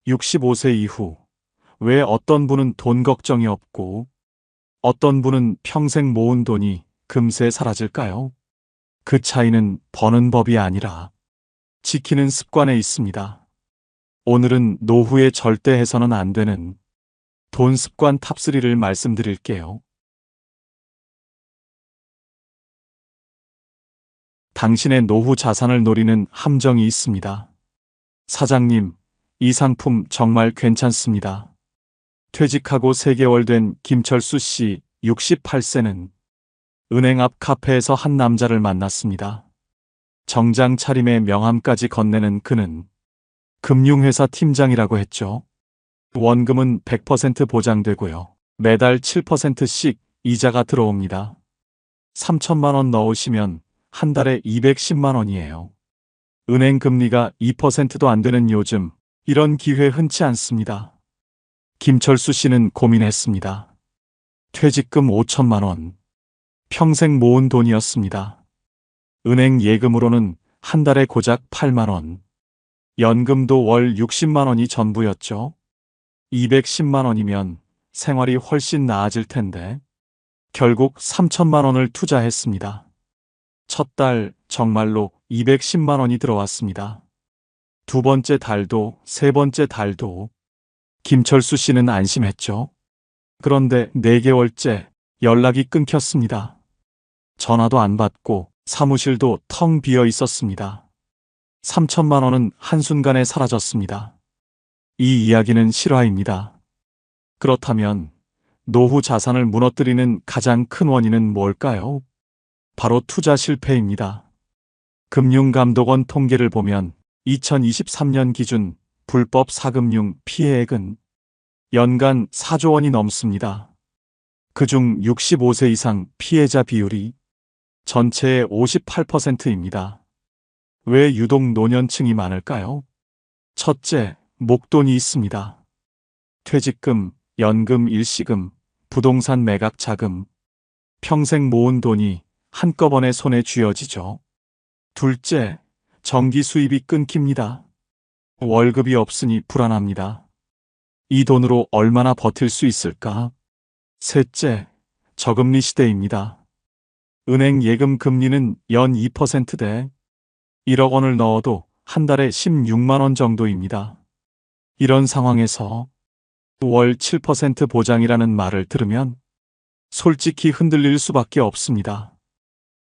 65세 이후 왜 어떤 분은 돈 걱정이 없고 어떤 분은 평생 모은 돈이 금세 사라질까요? 그 차이는 버는 법이 아니라 지키는 습관에 있습니다. 오늘은 노후에 절대 해서는 안 되는 돈 습관 탑3를 말씀드릴게요. 당신의 노후 자산을 노리는 함정이 있습니다. 사장님, 이 상품 정말 괜찮습니다. 퇴직하고 3개월 된 김철수 씨 68세는 은행 앞 카페에서 한 남자를 만났습니다. 정장 차림에 명함까지 건네는 그는 금융회사 팀장이라고 했죠. 원금은 100% 보장되고요. 매달 7%씩 이자가 들어옵니다. 3천만 원 넣으시면 한 달에 210만 원이에요. 은행 금리가 2%도 안 되는 요즘 이런 기회 흔치 않습니다. 김철수 씨는 고민했습니다. 퇴직금 5천만 원. 평생 모은 돈이었습니다. 은행 예금으로는 한 달에 고작 8만 원. 연금도 월 60만 원이 전부였죠. 210만 원이면 생활이 훨씬 나아질 텐데 결국 3천만 원을 투자했습니다. 첫 달 정말로 210만 원이 들어왔습니다. 두 번째 달도 세 번째 달도 김철수 씨는 안심했죠. 그런데 4개월째 연락이 끊겼습니다. 전화도 안 받고 사무실도 텅 비어 있었습니다. 3천만 원은 한순간에 사라졌습니다. 이 이야기는 실화입니다. 그렇다면 노후 자산을 무너뜨리는 가장 큰 원인은 뭘까요? 바로 투자 실패입니다. 금융감독원 통계를 보면 2023년 기준 불법 사금융 피해액은 연간 4조 원이 넘습니다. 그중 65세 이상 피해자 비율이 전체의 58%입니다. 왜 유독 노년층이 많을까요? 첫째, 목돈이 있습니다. 퇴직금, 연금, 일시금, 부동산 매각 자금, 평생 모은 돈이 한꺼번에 손에 쥐어지죠. 둘째, 정기 수입이 끊깁니다. 월급이 없으니 불안합니다. 이 돈으로 얼마나 버틸 수 있을까? 셋째, 저금리 시대입니다. 은행 예금 금리는 연 2%대 1억 원을 넣어도 한 달에 16만 원 정도입니다. 이런 상황에서 월 7% 보장이라는 말을 들으면 솔직히 흔들릴 수밖에 없습니다.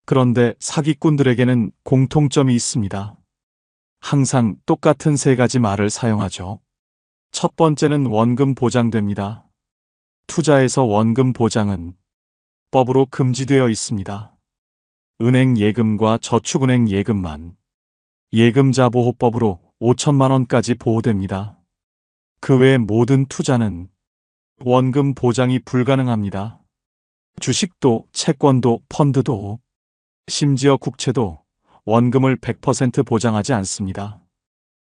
그런데 사기꾼들에게는 공통점이 있습니다. 항상 똑같은 3가지 말을 사용하죠. 첫 번째는 원금 보장됩니다. 투자에서 원금 보장은 법으로 금지되어 있습니다. 은행 예금과 저축은행 예금만 예금자 보호법으로 5천만 원까지 보호됩니다. 그 외 모든 투자는 원금 보장이 불가능합니다. 주식도, 채권도, 펀드도, 심지어 국채도 원금을 100% 보장하지 않습니다.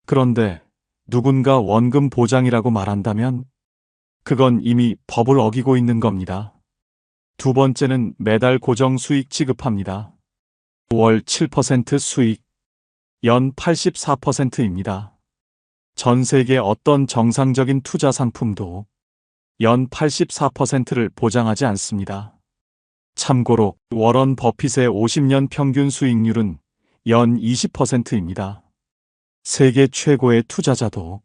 그런데 누군가 원금 보장이라고 말한다면 그건 이미 법을 어기고 있는 겁니다. 두 번째는 매달 고정 수익 지급합니다. 월 7% 수익, 연 84%입니다. 전 세계 어떤 정상적인 투자 상품도 연 84%를 보장하지 않습니다. 참고로 워런 버핏의 50년 평균 수익률은 연 20%입니다. 세계 최고의 투자자도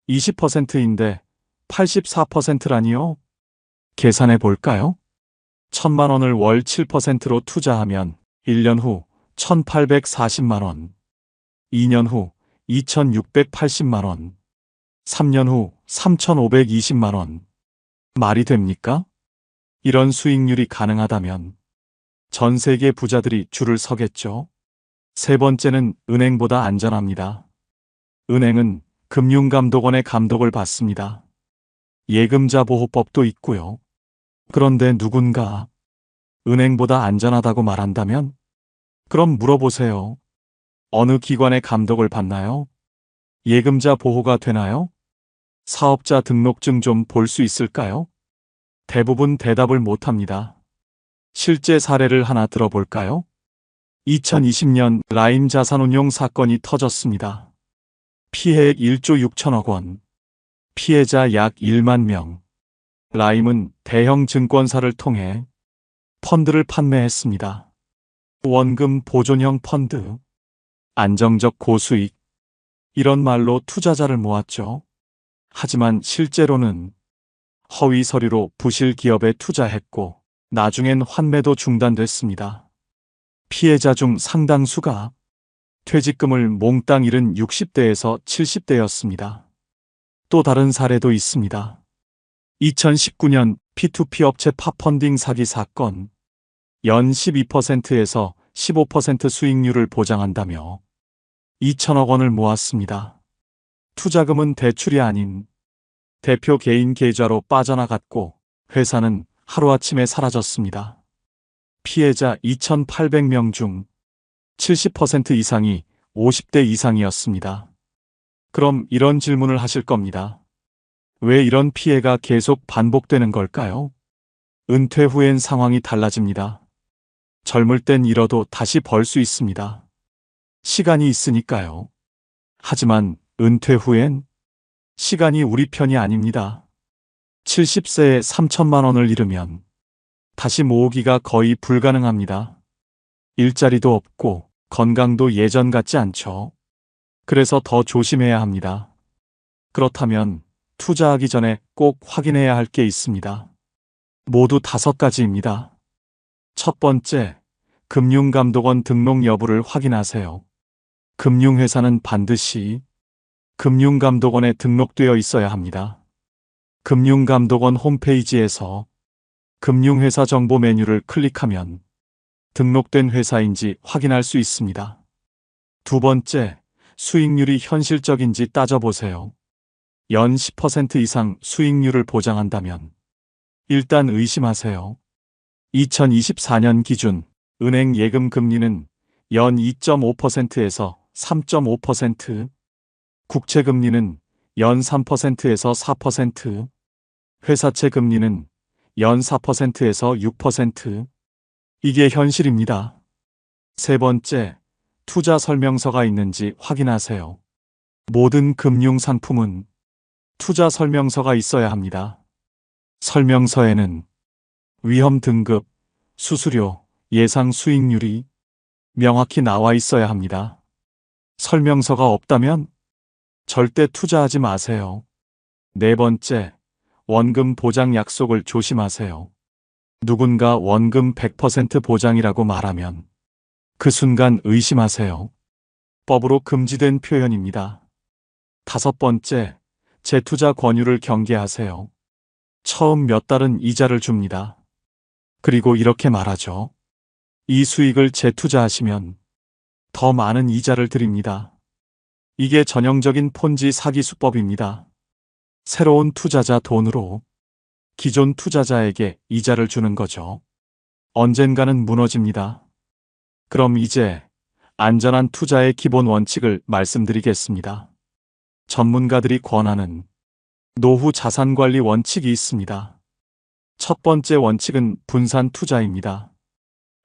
20%인데 84%라니요? 계산해 볼까요? 1,000만 원을 월 7%로 투자하면 1년 후 1,840만 원, 2년 후 2,680만 원, 3년 후 3,520만 원. 말이 됩니까? 이런 수익률이 가능하다면 전 세계 부자들이 줄을 서겠죠. 세 번째는 은행보다 안전합니다. 은행은 금융감독원의 감독을 받습니다. 예금자 보호법도 있고요. 그런데 누군가 은행보다 안전하다고 말한다면 그럼 물어보세요. 어느 기관의 감독을 받나요? 예금자 보호가 되나요? 사업자 등록증 좀 볼 수 있을까요? 대부분 대답을 못합니다. 실제 사례를 하나 들어볼까요? 2020년 라임 자산운용 사건이 터졌습니다. 피해액 1조 6천억 원. 피해자 약 1만 명. 라임은 대형 증권사를 통해 펀드를 판매했습니다. 원금 보존형 펀드, 안정적 고수익, 이런 말로 투자자를 모았죠. 하지만 실제로는 허위 서류로 부실 기업에 투자했고 나중엔 환매도 중단됐습니다. 피해자 중 상당수가 퇴직금을 몽땅 잃은 60대에서 70대였습니다. 또 다른 사례도 있습니다. 2019년 P2P 업체 팝펀딩 사기 사건, 연 12%에서 15% 수익률을 보장한다며 2천억 원을 모았습니다. 투자금은 대출이 아닌 대표 개인 계좌로 빠져나갔고 회사는 하루아침에 사라졌습니다. 피해자 2,800명 중 70% 이상이 50대 이상이었습니다. 그럼 이런 질문을 하실 겁니다. 왜 이런 피해가 계속 반복되는 걸까요? 은퇴 후엔 상황이 달라집니다. 젊을 땐 잃어도 다시 벌 수 있습니다. 시간이 있으니까요. 하지만 은퇴 후엔 시간이 우리 편이 아닙니다. 70세에 3천만 원을 잃으면 다시 모으기가 거의 불가능합니다. 일자리도 없고 건강도 예전 같지 않죠. 그래서 더 조심해야 합니다. 그렇다면 투자하기 전에 꼭 확인해야 할 게 있습니다. 모두 5가지입니다. 첫 번째, 금융감독원 등록 여부를 확인하세요. 금융회사는 반드시 금융감독원에 등록되어 있어야 합니다. 금융감독원 홈페이지에서 금융회사 정보 메뉴를 클릭하면 등록된 회사인지 확인할 수 있습니다. 두 번째, 수익률이 현실적인지 따져보세요. 연 10% 이상 수익률을 보장한다면 일단 의심하세요. 2024년 기준 은행 예금 금리는 연 2.5%에서 3.5%, 국채 금리는 연 3%에서 4%, 회사채 금리는 연 4%에서 6%. 이게 현실입니다. 세 번째, 투자 설명서가 있는지 확인하세요. 모든 금융 상품은 투자 설명서가 있어야 합니다. 설명서에는 위험 등급, 수수료, 예상 수익률이 명확히 나와 있어야 합니다. 설명서가 없다면 절대 투자하지 마세요. 네 번째, 원금 보장 약속을 조심하세요. 누군가 원금 100% 보장이라고 말하면 그 순간 의심하세요. 법으로 금지된 표현입니다. 다섯 번째, 재투자 권유를 경계하세요. 처음 몇 달은 이자를 줍니다. 그리고 이렇게 말하죠. 이 수익을 재투자하시면 더 많은 이자를 드립니다. 이게 전형적인 폰지 사기 수법입니다. 새로운 투자자 돈으로 기존 투자자에게 이자를 주는 거죠. 언젠가는 무너집니다. 그럼 이제 안전한 투자의 기본 원칙을 말씀드리겠습니다. 전문가들이 권하는 노후 자산관리 원칙이 있습니다. 첫 번째 원칙은 분산 투자입니다.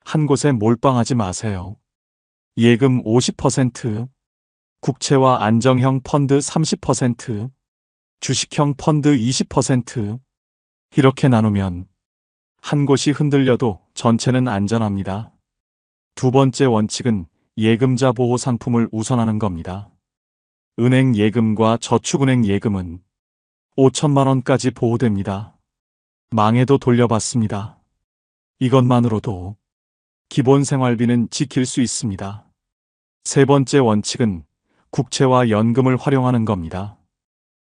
한 곳에 몰빵하지 마세요. 예금 50%, 국채와 안정형 펀드 30%, 주식형 펀드 20%, 이렇게 나누면 한 곳이 흔들려도 전체는 안전합니다. 두 번째 원칙은 예금자 보호 상품을 우선하는 겁니다. 은행 예금과 저축은행 예금은 5천만 원까지 보호됩니다. 망해도 돌려받습니다. 이것만으로도 기본 생활비는 지킬 수 있습니다. 세 번째 원칙은 국채와 연금을 활용하는 겁니다.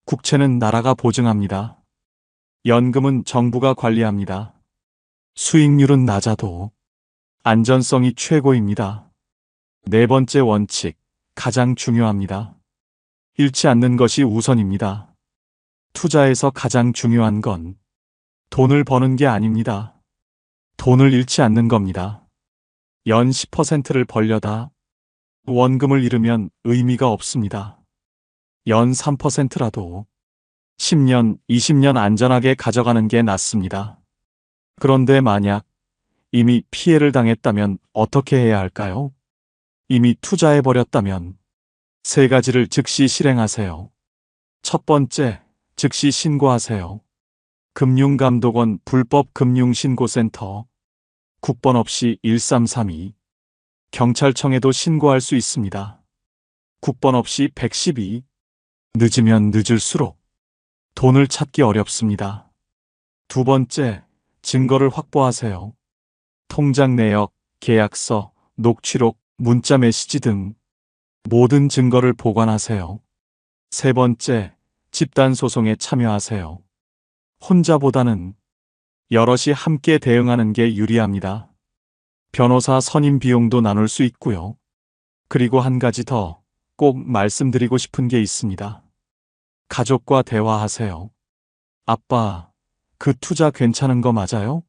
국채는 나라가 보증합니다. 연금은 정부가 관리합니다. 수익률은 낮아도 안전성이 최고입니다. 네 번째 원칙, 가장 중요합니다. 잃지 않는 것이 우선입니다. 투자에서 가장 중요한 건 돈을 버는 게 아닙니다. 돈을 잃지 않는 겁니다. 연 10%를 벌려다 원금을 잃으면 의미가 없습니다. 연 3%라도 10년, 20년 안전하게 가져가는 게 낫습니다. 그런데 만약 이미 피해를 당했다면 어떻게 해야 할까요? 이미 투자해버렸다면 세 가지를 즉시 실행하세요. 첫 번째, 즉시 신고하세요. 금융감독원 불법금융신고센터 국번 없이 1332 경찰청에도 신고할 수 있습니다. 국번 없이 112 늦으면 늦을수록 돈을 찾기 어렵습니다. 두 번째, 증거를 확보하세요. 통장 내역, 계약서, 녹취록, 문자 메시지 등 모든 증거를 보관하세요. 세 번째, 집단 소송에 참여하세요. 혼자보다는 여럿이 함께 대응하는 게 유리합니다. 변호사 선임 비용도 나눌 수 있고요. 그리고 한 가지 더 꼭 말씀드리고 싶은 게 있습니다. 가족과 대화하세요. 아빠, 그 투자 괜찮은 거 맞아요?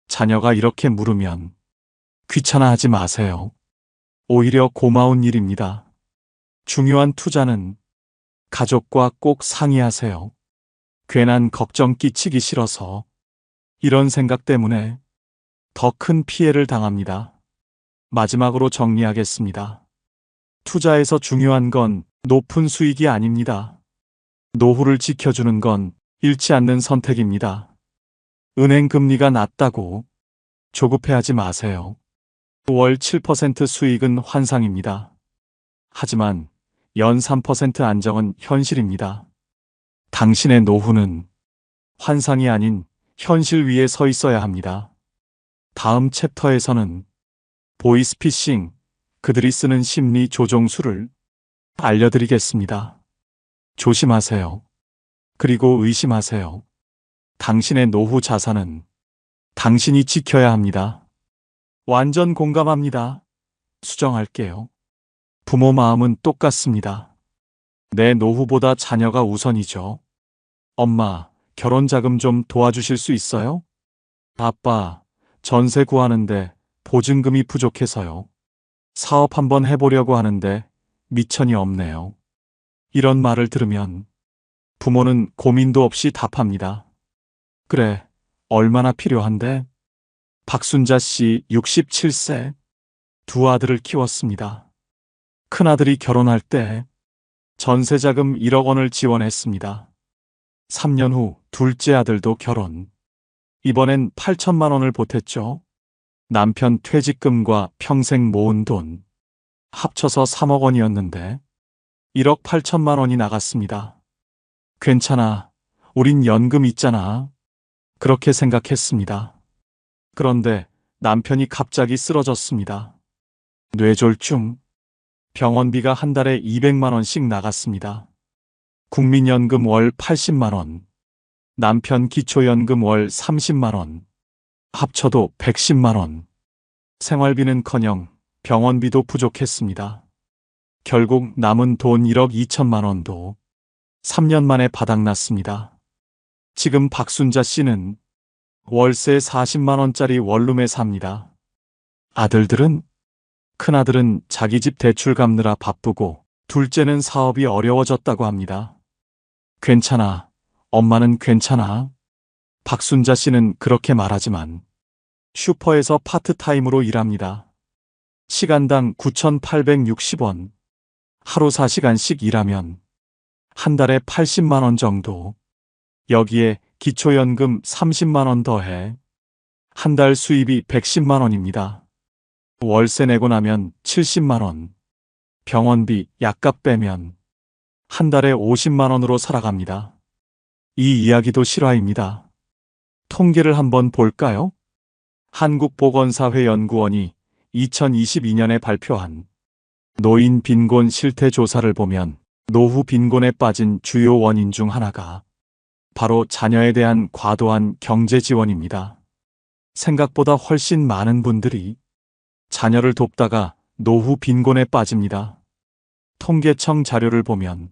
자녀가 이렇게 물으면 귀찮아하지 마세요. 오히려 고마운 일입니다. 중요한 투자는 가족과 꼭 상의하세요. 괜한 걱정 끼치기 싫어서 이런 생각 때문에 더 큰 피해를 당합니다. 마지막으로 정리하겠습니다. 투자에서 중요한 건 높은 수익이 아닙니다. 노후를 지켜주는 건 잃지 않는 선택입니다. 은행 금리가 낮다고 조급해하지 마세요. 월 7% 수익은 환상입니다. 하지만 연 3% 안정은 현실입니다. 당신의 노후는 환상이 아닌 현실 위에 서 있어야 합니다. 다음 챕터에서는 보이스피싱, 그들이 쓰는 심리 조종술을 알려드리겠습니다. 조심하세요. 그리고 의심하세요. 당신의 노후 자산은 당신이 지켜야 합니다. 완전 공감합니다. 수정할게요. 부모 마음은 똑같습니다. 내 노후보다 자녀가 우선이죠. 엄마, 결혼 자금 좀 도와주실 수 있어요? 아빠, 전세 구하는데 보증금이 부족해서요. 사업 한번 해보려고 하는데 미천이 없네요. 이런 말을 들으면 부모는 고민도 없이 답합니다. 그래, 얼마나 필요한데? 박순자 씨 67세, 두 아들을 키웠습니다. 큰아들이 결혼할 때 전세자금 1억 원을 지원했습니다. 3년 후 둘째 아들도 결혼. 이번엔 8천만 원을 보탰죠. 남편 퇴직금과 평생 모은 돈 합쳐서 3억 원이었는데 1억 8천만 원이 나갔습니다. 괜찮아. 우린 연금 있잖아. 그렇게 생각했습니다. 그런데 남편이 갑자기 쓰러졌습니다. 뇌졸중. 병원비가 한 달에 200만 원씩 나갔습니다. 국민연금 월 80만 원. 남편 기초연금 월 30만 원. 합쳐도 110만 원. 생활비는커녕 병원비도 부족했습니다. 결국 남은 돈 1억 2천만 원도 3년 만에 바닥났습니다. 지금 박순자 씨는 월세 40만 원짜리 원룸에 삽니다. 아들들은? 큰아들은 자기 집 대출 갚느라 바쁘고 둘째는 사업이 어려워졌다고 합니다. 괜찮아. 엄마는 괜찮아. 박순자 씨는 그렇게 말하지만 슈퍼에서 파트타임으로 일합니다. 시간당 9,860원. 하루 4시간씩 일하면 한 달에 80만 원 정도. 여기에 기초연금 30만 원 더해 한 달 수입이 110만 원입니다. 월세 내고 나면 70만 원. 병원비, 약값 빼면 한 달에 50만 원으로 살아갑니다. 이 이야기도 실화입니다. 통계를 한번 볼까요? 한국보건사회연구원이 2022년에 발표한 노인 빈곤 실태 조사를 보면 노후 빈곤에 빠진 주요 원인 중 하나가 바로 자녀에 대한 과도한 경제 지원입니다. 생각보다 훨씬 많은 분들이 자녀를 돕다가 노후 빈곤에 빠집니다. 통계청 자료를 보면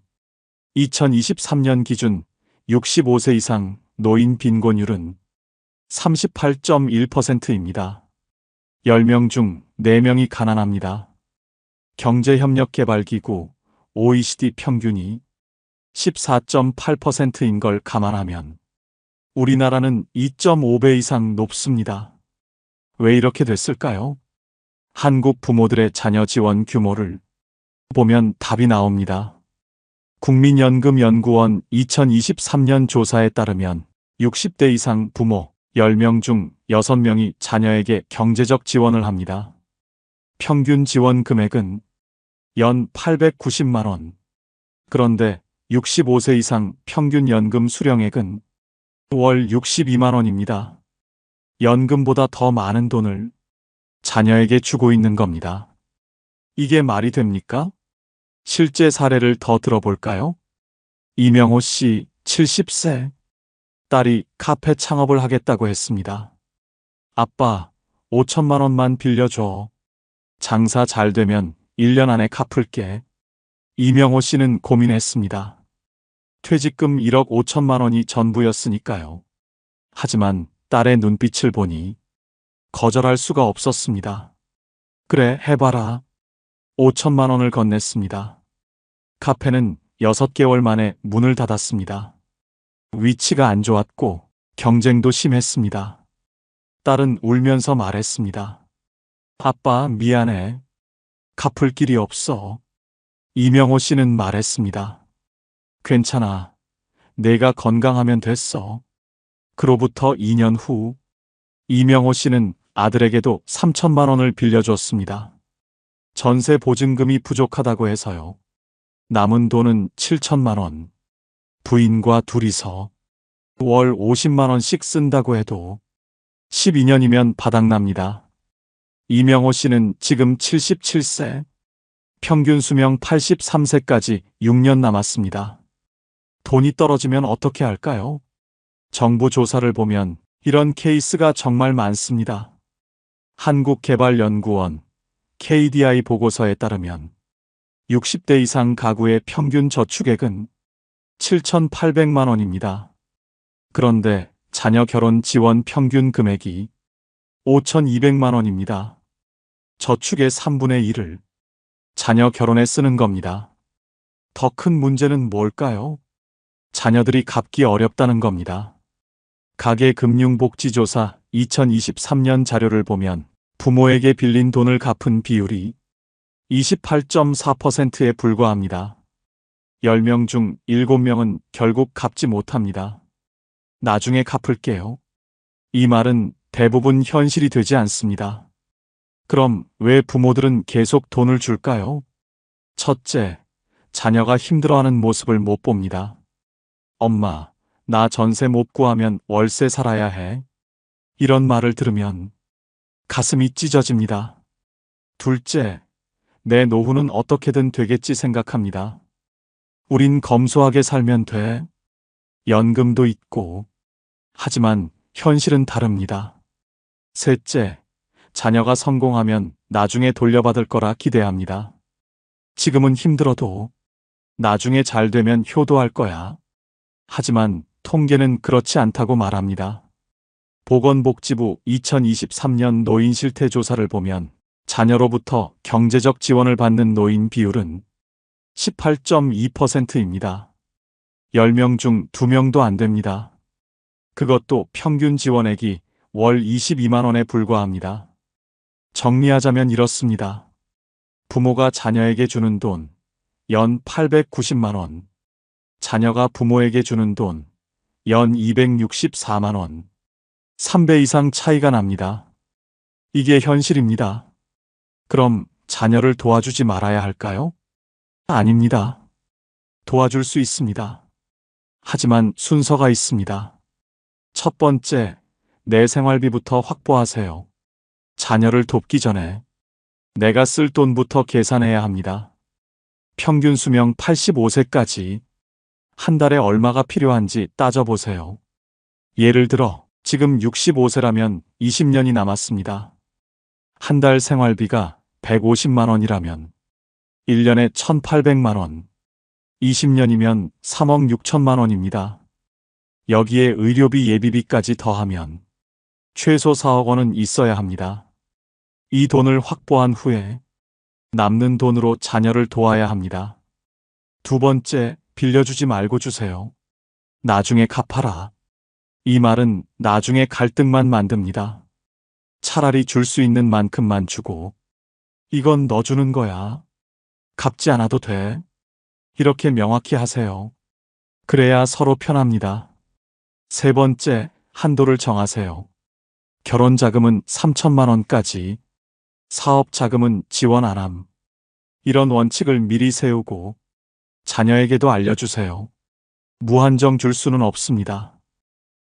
2023년 기준 65세 이상 노인 빈곤율은 38.1%입니다. 10명 중 4명이 가난합니다. 경제협력개발기구 OECD 평균이 14.8%인 걸 감안하면 우리나라는 2.5배 이상 높습니다. 왜 이렇게 됐을까요? 한국 부모들의 자녀 지원 규모를 보면 답이 나옵니다. 국민연금연구원 2023년 조사에 따르면 60대 이상 부모 10명 중 6명이 자녀에게 경제적 지원을 합니다. 평균 지원 금액은 연 890만 원. 그런데 65세 이상 평균 연금 수령액은 월 62만 원입니다. 연금보다 더 많은 돈을 자녀에게 주고 있는 겁니다. 이게 말이 됩니까? 실제 사례를 더 들어볼까요? 이명호 씨 70세. 딸이 카페 창업을 하겠다고 했습니다. 아빠, 5천만 원만 빌려줘. 장사 잘 되면 1년 안에 갚을게. 이명호 씨는 고민했습니다. 퇴직금 1억 5천만 원이 전부였으니까요. 하지만 딸의 눈빛을 보니 거절할 수가 없었습니다. 그래, 해봐라. 5천만 원을 건넸습니다. 카페는 6개월 만에 문을 닫았습니다. 위치가 안 좋았고 경쟁도 심했습니다. 딸은 울면서 말했습니다. 아빠, 미안해. 갚을 길이 없어. 이명호 씨는 말했습니다. 괜찮아. 내가 건강하면 됐어. 그로부터 2년 후, 이명호 씨는 아들에게도 3천만 원을 빌려줬습니다. 전세 보증금이 부족하다고 해서요. 남은 돈은 7천만 원. 부인과 둘이서 월 50만 원씩 쓴다고 해도 12년이면 바닥납니다. 이명호 씨는 지금 77세, 평균 수명 83세까지 6년 남았습니다. 돈이 떨어지면 어떻게 할까요? 정부 조사를 보면 이런 케이스가 정말 많습니다. 한국개발연구원 KDI 보고서에 따르면 60대 이상 가구의 평균 저축액은 7,800만 원입니다. 그런데 자녀 결혼 지원 평균 금액이 5,200만 원입니다. 저축의 3분의 1을 자녀 결혼에 쓰는 겁니다. 더 큰 문제는 뭘까요? 자녀들이 갚기 어렵다는 겁니다. 가계금융복지조사 2023년 자료를 보면 부모에게 빌린 돈을 갚은 비율이 28.4%에 불과합니다. 10명 중 7명은 결국 갚지 못합니다. 나중에 갚을게요. 이 말은 대부분 현실이 되지 않습니다. 그럼 왜 부모들은 계속 돈을 줄까요? 첫째, 자녀가 힘들어하는 모습을 못 봅니다. 엄마, 나 전세 못 구하면 월세 살아야 해. 이런 말을 들으면 가슴이 찢어집니다. 둘째, 내 노후는 어떻게든 되겠지 생각합니다. 우린 검소하게 살면 돼. 연금도 있고. 하지만 현실은 다릅니다. 셋째, 자녀가 성공하면 나중에 돌려받을 거라 기대합니다. 지금은 힘들어도 나중에 잘 되면 효도할 거야. 하지만 통계는 그렇지 않다고 말합니다. 보건복지부 2023년 노인 실태 조사를 보면 자녀로부터 경제적 지원을 받는 노인 비율은 18.2%입니다. 10명 중 2명도 안 됩니다. 그것도 평균 지원액이 월 22만 원에 불과합니다. 정리하자면 이렇습니다. 부모가 자녀에게 주는 돈, 연 890만 원. 자녀가 부모에게 주는 돈, 연 264만 원. 3배 이상 차이가 납니다. 이게 현실입니다. 그럼 자녀를 도와주지 말아야 할까요? 아닙니다. 도와줄 수 있습니다. 하지만 순서가 있습니다. 첫 번째, 내 생활비부터 확보하세요. 자녀를 돕기 전에 내가 쓸 돈부터 계산해야 합니다. 평균 수명 85세까지 한 달에 얼마가 필요한지 따져보세요. 예를 들어 지금 65세라면 20년이 남았습니다. 한 달 생활비가 150만 원이라면 1년에 1,800만 원, 20년이면 3억 6천만 원입니다. 여기에 의료비 예비비까지 더하면 최소 4억 원은 있어야 합니다. 이 돈을 확보한 후에 남는 돈으로 자녀를 도와야 합니다. 두 번째, 빌려주지 말고 주세요. 나중에 갚아라. 이 말은 나중에 갈등만 만듭니다. 차라리 줄 수 있는 만큼만 주고, 이건 너 주는 거야. 갚지 않아도 돼. 이렇게 명확히 하세요. 그래야 서로 편합니다. 세 번째, 한도를 정하세요. 결혼 자금은 3천만 원까지, 사업 자금은 지원 안 함. 이런 원칙을 미리 세우고 자녀에게도 알려주세요. 무한정 줄 수는 없습니다.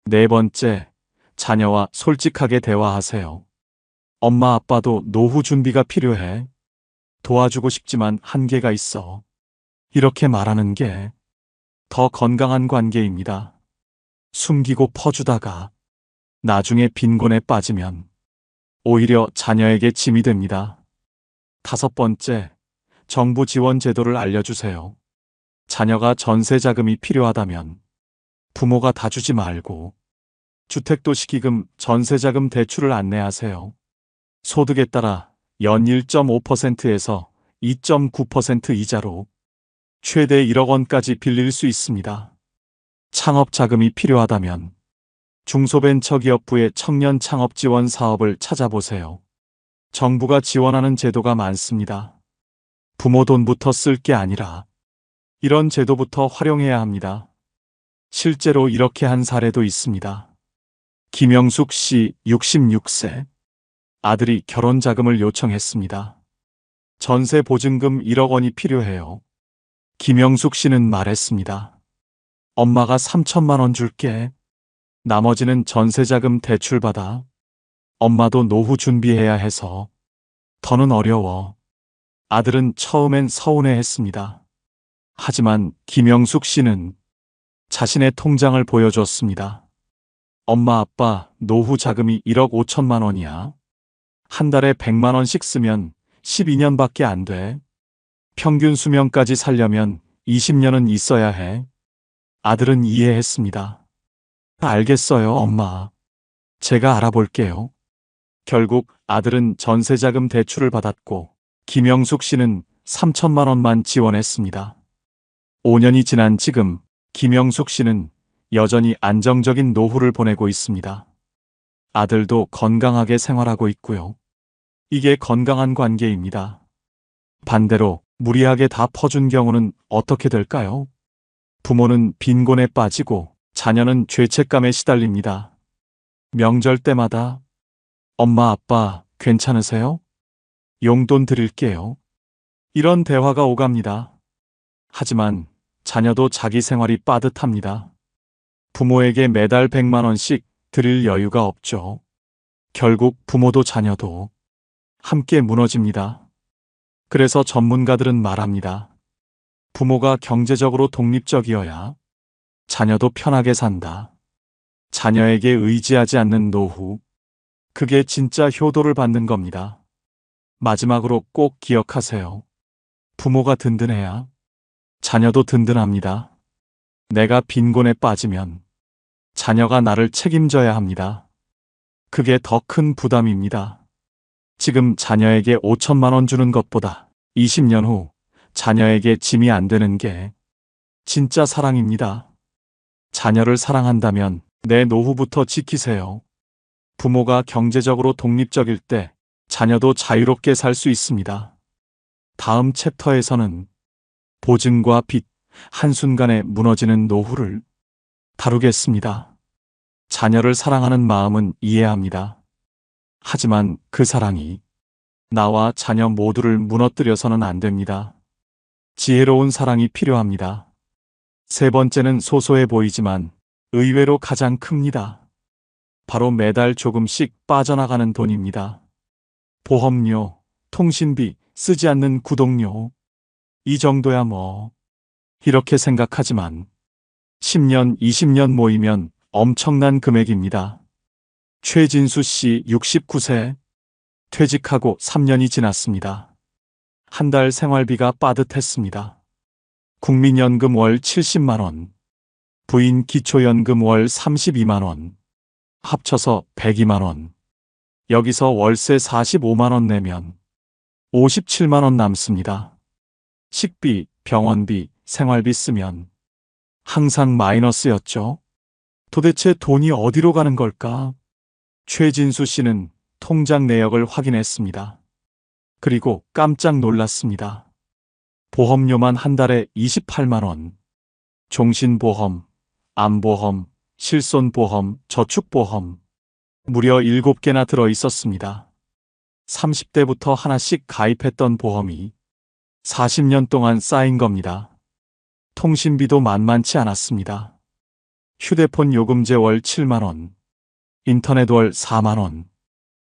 네 번째, 자녀와 솔직하게 대화하세요. 엄마 아빠도 노후 준비가 필요해. 도와주고 싶지만 한계가 있어. 이렇게 말하는 게 더 건강한 관계입니다. 숨기고 퍼주다가 나중에 빈곤에 빠지면 오히려 자녀에게 짐이 됩니다. 다섯 번째, 정부 지원 제도를 알려주세요. 자녀가 전세 자금이 필요하다면 부모가 다 주지 말고 주택도시기금 전세자금 대출을 안내하세요. 소득에 따라 연 1.5%에서 2.9% 이자로 최대 1억 원까지 빌릴 수 있습니다. 창업 자금이 필요하다면 중소벤처기업부의 청년 창업 지원 사업을 찾아보세요. 정부가 지원하는 제도가 많습니다. 부모 돈부터 쓸 게 아니라 이런 제도부터 활용해야 합니다. 실제로 이렇게 한 사례도 있습니다. 김영숙 씨 66세. 아들이 결혼 자금을 요청했습니다. 전세 보증금 1억 원이 필요해요. 김영숙 씨는 말했습니다. 엄마가 3천만 원 줄게. 나머지는 전세 자금 대출받아. 엄마도 노후 준비해야 해서 더는 어려워. 아들은 처음엔 서운해했습니다. 하지만 김영숙 씨는 자신의 통장을 보여줬습니다. 엄마 아빠 노후 자금이 1억 5천만 원이야. 한 달에 100만 원씩 쓰면 12년밖에 안 돼. 평균 수명까지 살려면 20년은 있어야 해. 아들은 이해했습니다. 알겠어요, 엄마. 제가 알아볼게요. 결국 아들은 전세자금 대출을 받았고 김영숙 씨는 3천만 원만 지원했습니다. 5년이 지난 지금 김영숙 씨는 여전히 안정적인 노후를 보내고 있습니다. 아들도 건강하게 생활하고 있고요. 이게 건강한 관계입니다. 반대로 무리하게 다 퍼준 경우는 어떻게 될까요? 부모는 빈곤에 빠지고 자녀는 죄책감에 시달립니다. 명절 때마다 엄마 아빠 괜찮으세요? 용돈 드릴게요. 이런 대화가 오갑니다. 하지만 자녀도 자기 생활이 빠듯합니다. 부모에게 매달 100만 원씩 드릴 여유가 없죠. 결국 부모도 자녀도 함께 무너집니다. 그래서 전문가들은 말합니다. 부모가 경제적으로 독립적이어야 자녀도 편하게 산다. 자녀에게 의지하지 않는 노후. 그게 진짜 효도를 받는 겁니다. 마지막으로 꼭 기억하세요. 부모가 든든해야 자녀도 든든합니다. 내가 빈곤에 빠지면 자녀가 나를 책임져야 합니다. 그게 더 큰 부담입니다. 지금 자녀에게 5천만 원 주는 것보다 20년 후 자녀에게 짐이 안 되는 게 진짜 사랑입니다. 자녀를 사랑한다면 내 노후부터 지키세요. 부모가 경제적으로 독립적일 때 자녀도 자유롭게 살 수 있습니다. 다음 챕터에서는 보증과 빚, 한순간에 무너지는 노후를 다루겠습니다. 자녀를 사랑하는 마음은 이해합니다. 하지만 그 사랑이 나와 자녀 모두를 무너뜨려서는 안 됩니다. 지혜로운 사랑이 필요합니다. 세 번째는 소소해 보이지만 의외로 가장 큽니다. 바로 매달 조금씩 빠져나가는 돈입니다. 보험료, 통신비, 쓰지 않는 구독료. 이 정도야 뭐. 이렇게 생각하지만 10년, 20년 모이면 엄청난 금액입니다. 최진수 씨 69세. 퇴직하고 3년이 지났습니다. 한 달 생활비가 빠듯했습니다. 국민연금 월 70만 원, 부인 기초연금 월 32만 원, 합쳐서 102만 원. 여기서 월세 45만 원 내면 57만 원 남습니다. 식비, 병원비, 생활비 쓰면 항상 마이너스였죠. 도대체 돈이 어디로 가는 걸까? 최진수 씨는 통장 내역을 확인했습니다. 그리고 깜짝 놀랐습니다. 보험료만 한 달에 28만 원. 종신보험, 암보험, 실손보험, 저축보험. 무려 7개나 들어 있었습니다. 30대부터 하나씩 가입했던 보험이 40년 동안 쌓인 겁니다. 통신비도 만만치 않았습니다. 휴대폰 요금제 월 7만 원, 인터넷 월 4만 원,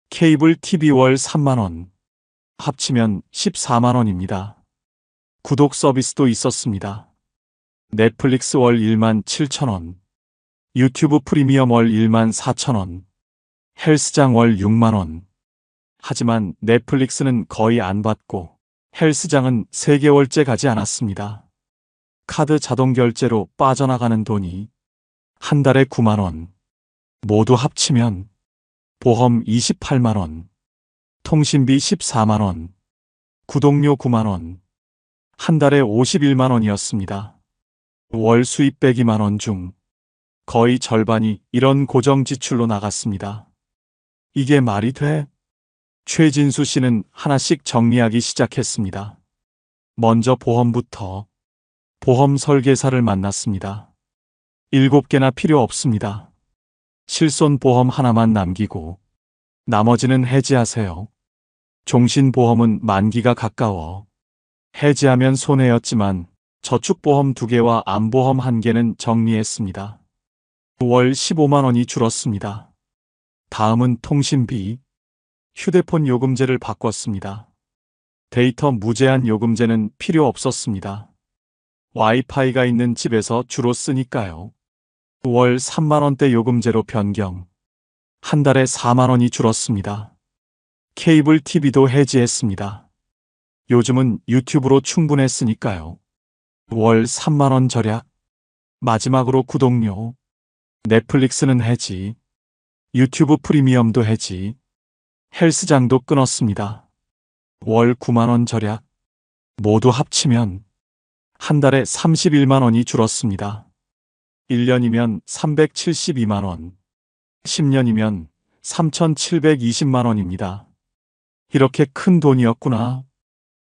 케이블 TV 월 3만 원, 합치면 14만 원입니다. 구독 서비스도 있었습니다. 넷플릭스 월 1만 7천 원, 유튜브 프리미엄 월 1만 4천 원, 헬스장 월 6만 원. 하지만 넷플릭스는 거의 안 받고 헬스장은 3개월째 가지 않았습니다. 카드 자동 결제로 빠져나가는 돈이 한 달에 9만 원. 모두 합치면 보험 28만 원, 통신비 14만 원, 구독료 9만 원, 한 달에 51만 원이었습니다. 월 수입 102만 원 중 거의 절반이 이런 고정 지출로 나갔습니다. 이게 말이 돼? 최진수 씨는 하나씩 정리하기 시작했습니다. 먼저 보험부터. 보험 설계사를 만났습니다. 7개나 필요 없습니다. 실손보험 하나만 남기고 나머지는 해지하세요. 종신보험은 만기가 가까워 해지하면 손해였지만 저축보험 2개와 암보험 1개는 정리했습니다. 월 15만 원이 줄었습니다. 다음은 통신비. 휴대폰 요금제를 바꿨습니다. 데이터 무제한 요금제는 필요 없었습니다. 와이파이가 있는 집에서 주로 쓰니까요. 월 3만 원대 요금제로 변경. 한 달에 4만 원이 줄었습니다. 케이블 TV도 해지했습니다. 요즘은 유튜브로 충분했으니까요. 월 3만 원 절약. 마지막으로 구독료. 넷플릭스는 해지. 유튜브 프리미엄도 해지. 헬스장도 끊었습니다. 월 9만 원 절약. 모두 합치면 한 달에 31만 원이 줄었습니다. 1년이면 372만 원. 10년이면 3,720만 원입니다. 이렇게 큰 돈이었구나.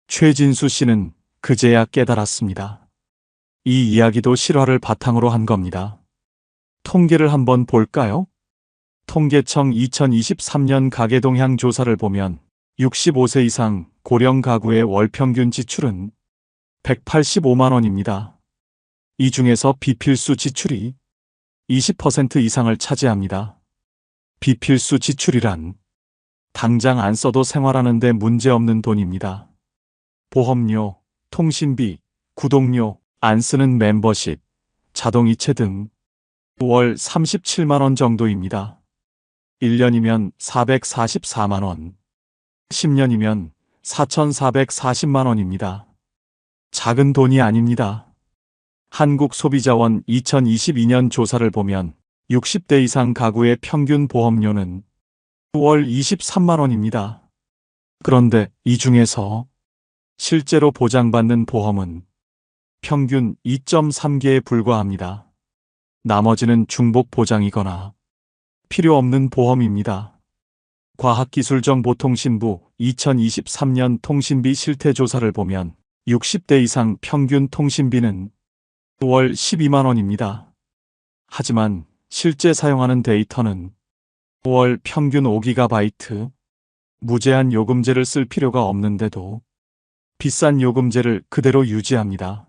최진수 씨는 그제야 깨달았습니다. 이 이야기도 실화를 바탕으로 한 겁니다. 통계를 한번 볼까요? 통계청 2023년 가계동향 조사를 보면 65세 이상 고령 가구의 월 평균 지출은 185만 원입니다. 이 중에서 비필수 지출이 20% 이상을 차지합니다. 비필수 지출이란 당장 안 써도 생활하는 데 문제없는 돈입니다. 보험료, 통신비, 구독료, 안 쓰는 멤버십, 자동이체 등 월 37만 원 정도입니다. 1년이면 444만 원, 10년이면 4,440만 원입니다. 작은 돈이 아닙니다. 한국소비자원 2022년 조사를 보면 60대 이상 가구의 평균 보험료는 월 23만 원입니다. 그런데 이 중에서 실제로 보장받는 보험은 평균 2.3개에 불과합니다. 나머지는 중복 보장이거나 필요 없는 보험입니다. 과학기술정보통신부 2023년 통신비 실태조사를 보면 60대 이상 평균 통신비는 월 12만 원입니다. 하지만 실제 사용하는 데이터는 월 평균 5GB, 무제한 요금제를 쓸 필요가 없는데도 비싼 요금제를 그대로 유지합니다.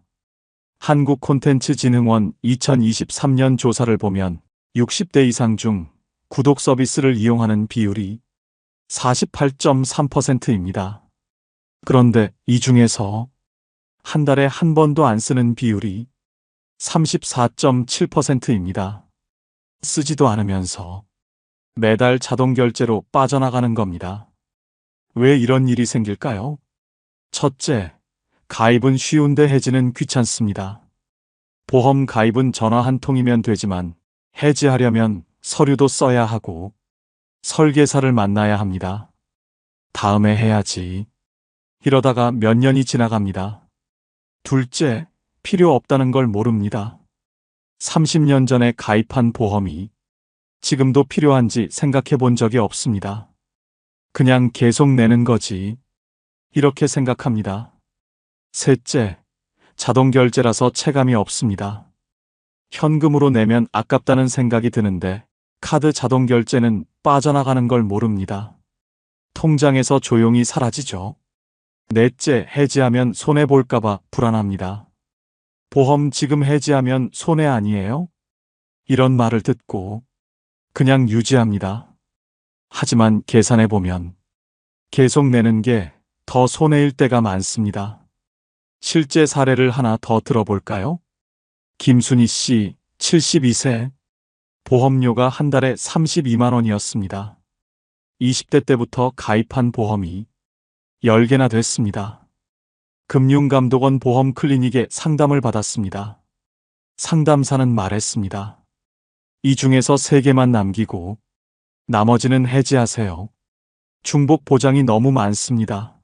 한국콘텐츠진흥원 2023년 조사를 보면 60대 이상 중 구독 서비스를 이용하는 비율이 48.3%입니다. 그런데 이 중에서 한 달에 한 번도 안 쓰는 비율이 34.7%입니다. 쓰지도 않으면서 매달 자동 결제로 빠져나가는 겁니다. 왜 이런 일이 생길까요? 첫째, 가입은 쉬운데 해지는 귀찮습니다. 보험 가입은 전화 한 통이면 되지만 해지하려면 서류도 써야 하고 설계사를 만나야 합니다. 다음에 해야지. 이러다가 몇 년이 지나갑니다. 둘째, 필요 없다는 걸 모릅니다. 30년 전에 가입한 보험이 지금도 필요한지 생각해 본 적이 없습니다. 그냥 계속 내는 거지. 이렇게 생각합니다. 셋째, 자동 결제라서 체감이 없습니다. 현금으로 내면 아깝다는 생각이 드는데 카드 자동 결제는 빠져나가는 걸 모릅니다. 통장에서 조용히 사라지죠. 넷째, 해지하면 손해볼까봐 불안합니다. 보험 지금 해지하면 손해 아니에요? 이런 말을 듣고 그냥 유지합니다. 하지만 계산해보면 계속 내는 게 더 손해일 때가 많습니다. 실제 사례를 하나 더 들어볼까요? 김순희 씨, 72세. 보험료가 한 달에 32만 원이었습니다. 20대 때부터 가입한 보험이 10개나 됐습니다. 금융감독원 보험 클리닉에 상담을 받았습니다. 상담사는 말했습니다. 이 중에서 3개만 남기고 나머지는 해지하세요. 중복 보장이 너무 많습니다.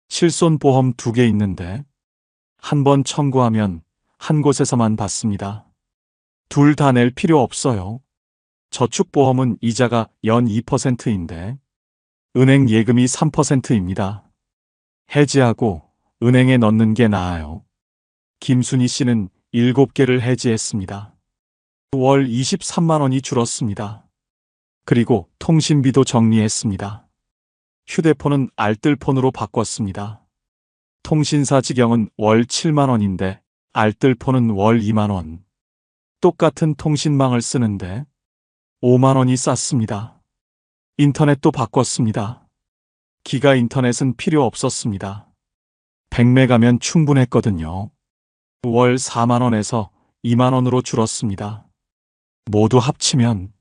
실손보험 2개 있는데 한 번 청구하면 한 곳에서만 받습니다. 둘 다 낼 필요 없어요. 저축보험은 이자가 연 2%인데 은행 예금이 3%입니다. 해지하고 은행에 넣는 게 나아요. 김순희 씨는 7개를 해지했습니다. 월 23만 원이 줄었습니다. 그리고 통신비도 정리했습니다. 휴대폰은 알뜰폰으로 바꿨습니다. 통신사 직영은 월 7만 원인데 알뜰폰은 월 2만 원. 똑같은 통신망을 쓰는데 5만 원이 쌌습니다. 인터넷도 바꿨습니다. 기가 인터넷은 필요 없었습니다. 100메가면 충분했거든요. 월 4만 원에서 2만 원으로 줄었습니다. 모두 합치면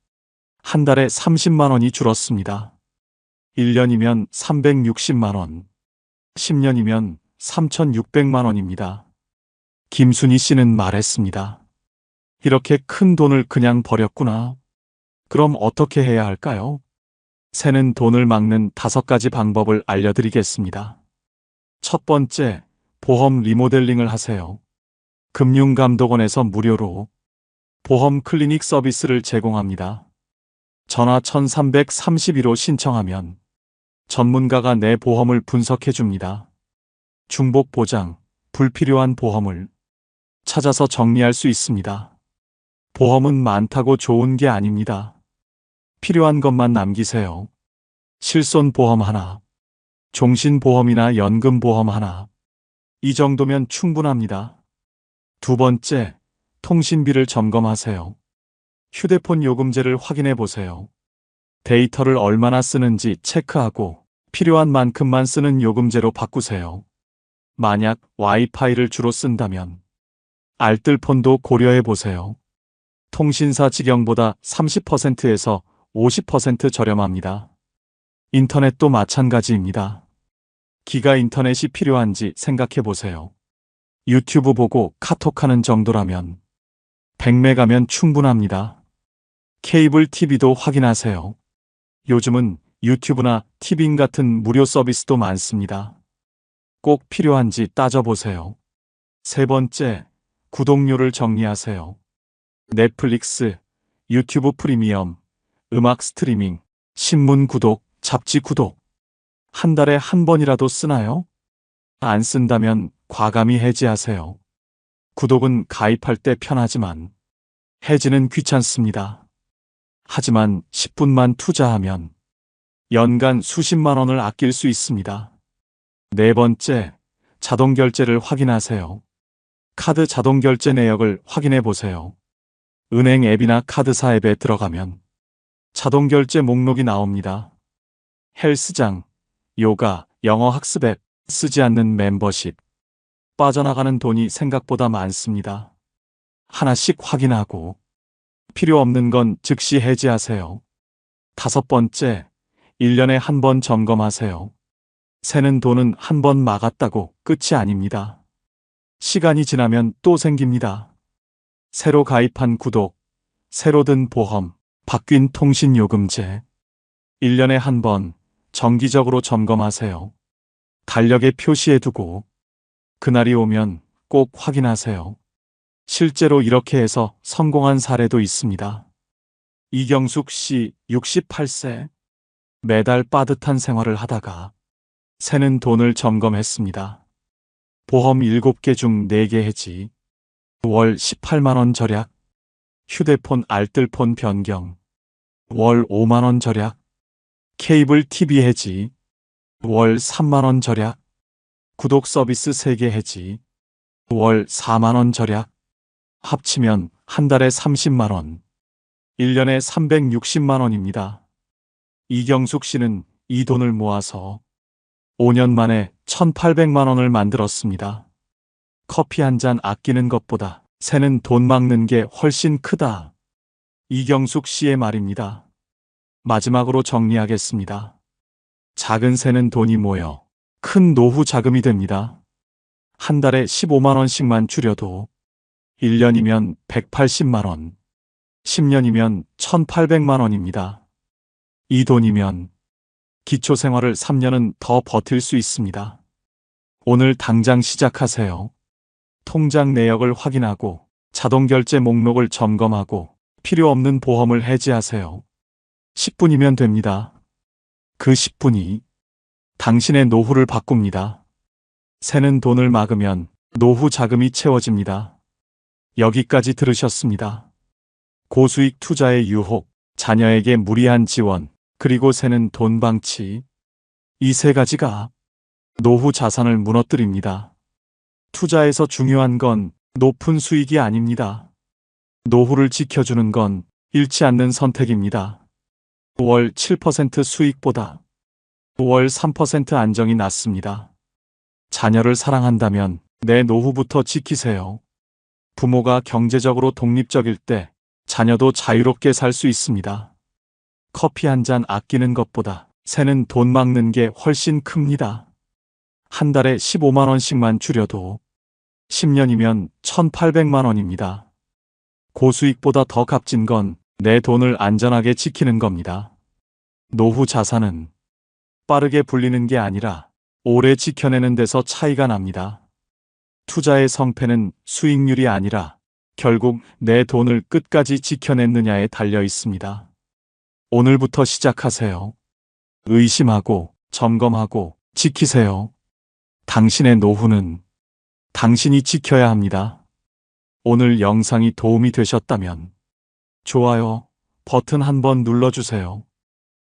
한 달에 30만 원이 줄었습니다. 1년이면 360만 원, 10년이면 3,600만 원입니다. 김순희 씨는 말했습니다. 이렇게 큰 돈을 그냥 버렸구나. 그럼 어떻게 해야 할까요? 새는 돈을 막는 5가지 방법을 알려드리겠습니다. 첫 번째, 보험 리모델링을 하세요. 금융감독원에서 무료로 보험 클리닉 서비스를 제공합니다. 전화 1332로 신청하면 전문가가 내 보험을 분석해 줍니다. 중복 보장, 불필요한 보험을 찾아서 정리할 수 있습니다. 보험은 많다고 좋은 게 아닙니다. 필요한 것만 남기세요. 실손보험 하나, 종신보험이나 연금보험 하나. 이 정도면 충분합니다. 두 번째, 통신비를 점검하세요. 휴대폰 요금제를 확인해 보세요. 데이터를 얼마나 쓰는지 체크하고 필요한 만큼만 쓰는 요금제로 바꾸세요. 만약 와이파이를 주로 쓴다면 알뜰폰도 고려해 보세요. 통신사 직영보다 30%에서 50% 저렴합니다. 인터넷도 마찬가지입니다. 기가 인터넷이 필요한지 생각해 보세요. 유튜브 보고 카톡하는 정도라면 100메가면 충분합니다. 케이블 TV도 확인하세요. 요즘은 유튜브나 티빙 같은 무료 서비스도 많습니다. 꼭 필요한지 따져보세요. 세 번째, 구독료를 정리하세요. 넷플릭스, 유튜브 프리미엄, 음악 스트리밍, 신문 구독, 잡지 구독. 한 달에 한 번이라도 쓰나요? 안 쓴다면 과감히 해지하세요. 구독은 가입할 때 편하지만 해지는 귀찮습니다. 하지만 10분만 투자하면 연간 수십만 원을 아낄 수 있습니다. 네 번째, 자동 결제를 확인하세요. 카드 자동 결제 내역을 확인해 보세요. 은행 앱이나 카드사 앱에 들어가면 자동 결제 목록이 나옵니다. 헬스장, 요가, 영어 학습 앱, 쓰지 않는 멤버십. 빠져나가는 돈이 생각보다 많습니다. 하나씩 확인하고 필요 없는 건 즉시 해지하세요. 다섯 번째, 1년에 한 번 점검하세요. 새는 돈은 한 번 막았다고 끝이 아닙니다. 시간이 지나면 또 생깁니다. 새로 가입한 구독, 새로 든 보험, 바뀐 통신요금제. 1년에 한 번 정기적으로 점검하세요. 달력에 표시해두고 그날이 오면 꼭 확인하세요. 실제로 이렇게 해서 성공한 사례도 있습니다. 이경숙 씨, 68세. 매달 빠듯한 생활을 하다가 새는 돈을 점검했습니다. 보험 7개 중 4개 해지. 월 18만 원 절약. 휴대폰 알뜰폰 변경. 월 5만 원 절약. 케이블 TV 해지. 월 3만 원 절약. 구독 서비스 3개 해지. 월 4만 원 절약. 합치면 한 달에 30만 원. 1년에 360만 원입니다. 이경숙 씨는 이 돈을 모아서 5년 만에 1,800만 원을 만들었습니다. 커피 한 잔 아끼는 것보다 새는 돈 막는 게 훨씬 크다. 이경숙 씨의 말입니다. 마지막으로 정리하겠습니다. 작은 새는 돈이 모여 큰 노후 자금이 됩니다. 한 달에 15만 원씩만 줄여도 1년이면 180만 원, 10년이면 1,800만 원입니다. 이 돈이면 기초생활을 3년은 더 버틸 수 있습니다. 오늘 당장 시작하세요. 통장 내역을 확인하고 자동결제 목록을 점검하고 필요 없는 보험을 해지하세요. 10분이면 됩니다. 그 10분이 당신의 노후를 바꿉니다. 새는 돈을 막으면 노후 자금이 채워집니다. 여기까지 들으셨습니다. 고수익 투자의 유혹, 자녀에게 무리한 지원, 그리고 새는 돈 방치. 이 3가지가 노후 자산을 무너뜨립니다. 투자에서 중요한 건 높은 수익이 아닙니다. 노후를 지켜주는 건 잃지 않는 선택입니다. 월 7% 수익보다 월 3% 안정이 낫습니다. 자녀를 사랑한다면 내 노후부터 지키세요. 부모가 경제적으로 독립적일 때 자녀도 자유롭게 살 수 있습니다. 커피 한 잔 아끼는 것보다 새는 돈 막는 게 훨씬 큽니다. 한 달에 15만 원씩만 줄여도 10년이면 1,800만 원입니다. 고수익보다 더 값진 건 내 돈을 안전하게 지키는 겁니다. 노후 자산은 빠르게 불리는 게 아니라 오래 지켜내는 데서 차이가 납니다. 투자의 성패는 수익률이 아니라 결국 내 돈을 끝까지 지켜냈느냐에 달려 있습니다. 오늘부터 시작하세요. 의심하고 점검하고 지키세요. 당신의 노후는 당신이 지켜야 합니다. 오늘 영상이 도움이 되셨다면 좋아요 버튼 한번 눌러주세요.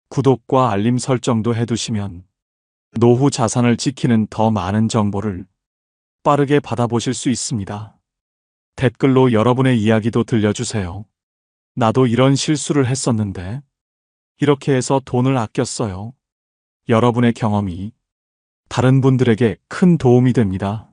구독과 알림 설정도 해두시면 노후 자산을 지키는 더 많은 정보를 빠르게 받아보실 수 있습니다. 댓글로 여러분의 이야기도 들려주세요. 나도 이런 실수를 했었는데 이렇게 해서 돈을 아꼈어요. 여러분의 경험이 다른 분들에게 큰 도움이 됩니다.